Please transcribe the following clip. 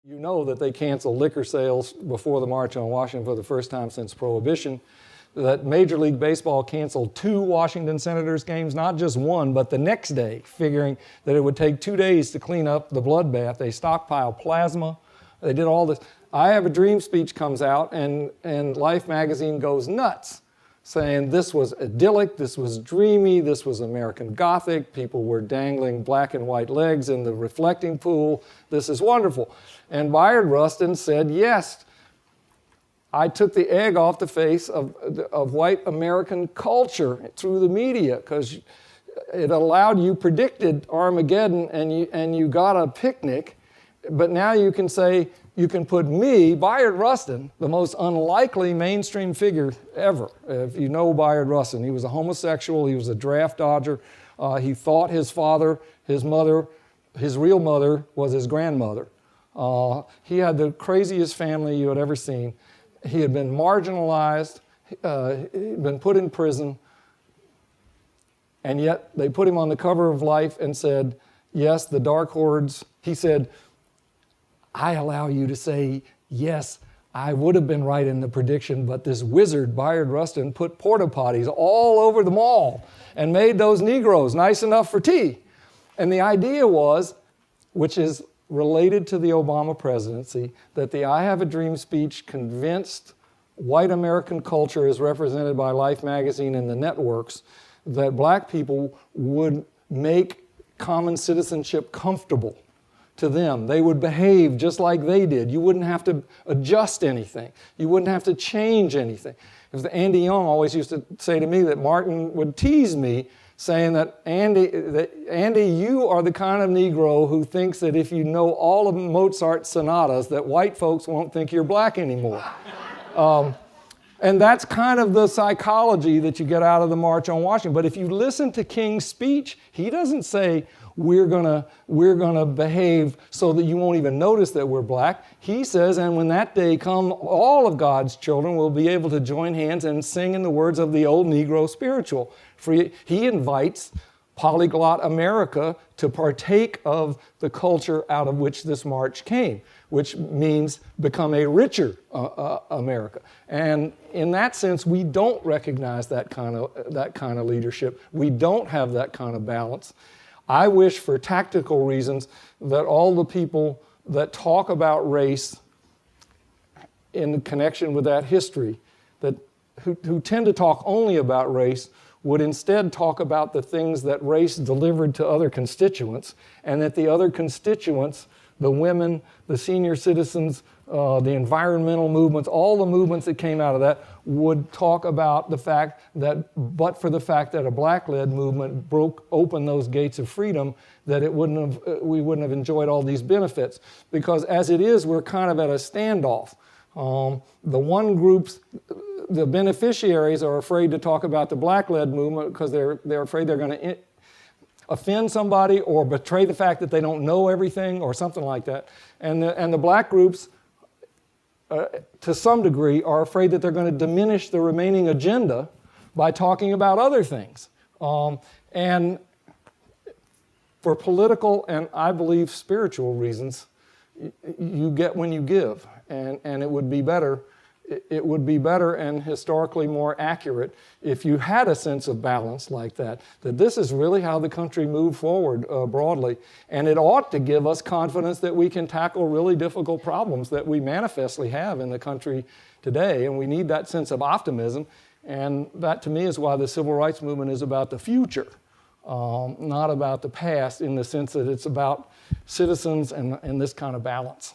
You know that they canceled liquor sales before the March on Washington for the first time since Prohibition, that Major League Baseball canceled 2 Washington Senators games, not just one, but the next day, figuring that it would take 2 days to clean up the bloodbath. They stockpiled plasma. They did all this. I Have a Dream speech comes out, and Life magazine goes nuts, saying this was idyllic, this was dreamy, this was American Gothic, people were dangling black and white legs in the reflecting pool, this is wonderful. And Bayard Rustin said, yes, I took the egg off the face of white American culture through the media, because it allowed you, predicted Armageddon, and you got a picnic, but now you can say, you can put me, Bayard Rustin, the most unlikely mainstream figure ever. If you know Bayard Rustin, he was a homosexual, he was a draft dodger. He thought his father, his mother, his real mother was his grandmother. He had the craziest family you had ever seen. He had been marginalized, he'd been put in prison, and yet they put him on the cover of Life and said, yes, the dark hordes. He said, I allow you to say, yes, I would have been right in the prediction, but this wizard, Bayard Rustin, put porta potties all over the mall and made those Negroes nice enough for tea. And the idea was, which is related to the Obama presidency, that the I Have a Dream speech convinced white American culture, as represented by Life magazine and the networks, that black people would make common citizenship comfortable to them. They would behave just like they did. You wouldn't have to adjust anything. You wouldn't have to change anything. Andy Young always used to say to me that Martin would tease me, saying that Andy, you are the kind of Negro who thinks that if you know all of Mozart's sonatas, that white folks won't think you're black anymore. And that's kind of the psychology that you get out of the March on Washington. But if you listen to King's speech, he doesn't say, we're gonna behave so that you won't even notice that we're black. He says, and when that day comes, all of God's children will be able to join hands and sing in the words of the old Negro spiritual. He invites polyglot America to partake of the culture out of which this march came, which means become a richer America. And in that sense, we don't recognize that kind of leadership. We don't have that kind of balance. I wish, for tactical reasons, that all the people that talk about race in connection with that history, who tend to talk only about race, would instead talk about the things that race delivered to other constituents, and that the other constituents, the women, the senior citizens, the environmental movements, all the movements that came out of that, would talk about the fact that, but for the fact that a black-led movement broke open those gates of freedom, that we wouldn't have enjoyed all these benefits. Because as it is, we're kind of at a standoff. The one groups, the beneficiaries, are afraid to talk about the black-led movement because they're afraid they're going to offend somebody or betray the fact that they don't know everything or something like that. And the black groups, to some degree, are afraid that they're going to diminish the remaining agenda by talking about other things. And for political and, I believe, spiritual reasons, you get when you give. And it would be better. It would be better and historically more accurate if you had a sense of balance like that this is really how the country moved forward broadly. And it ought to give us confidence that we can tackle really difficult problems that we manifestly have in the country today. And we need that sense of optimism. And that, to me, is why the civil rights movement is about the future, not about the past, in the sense that it's about citizens and this kind of balance.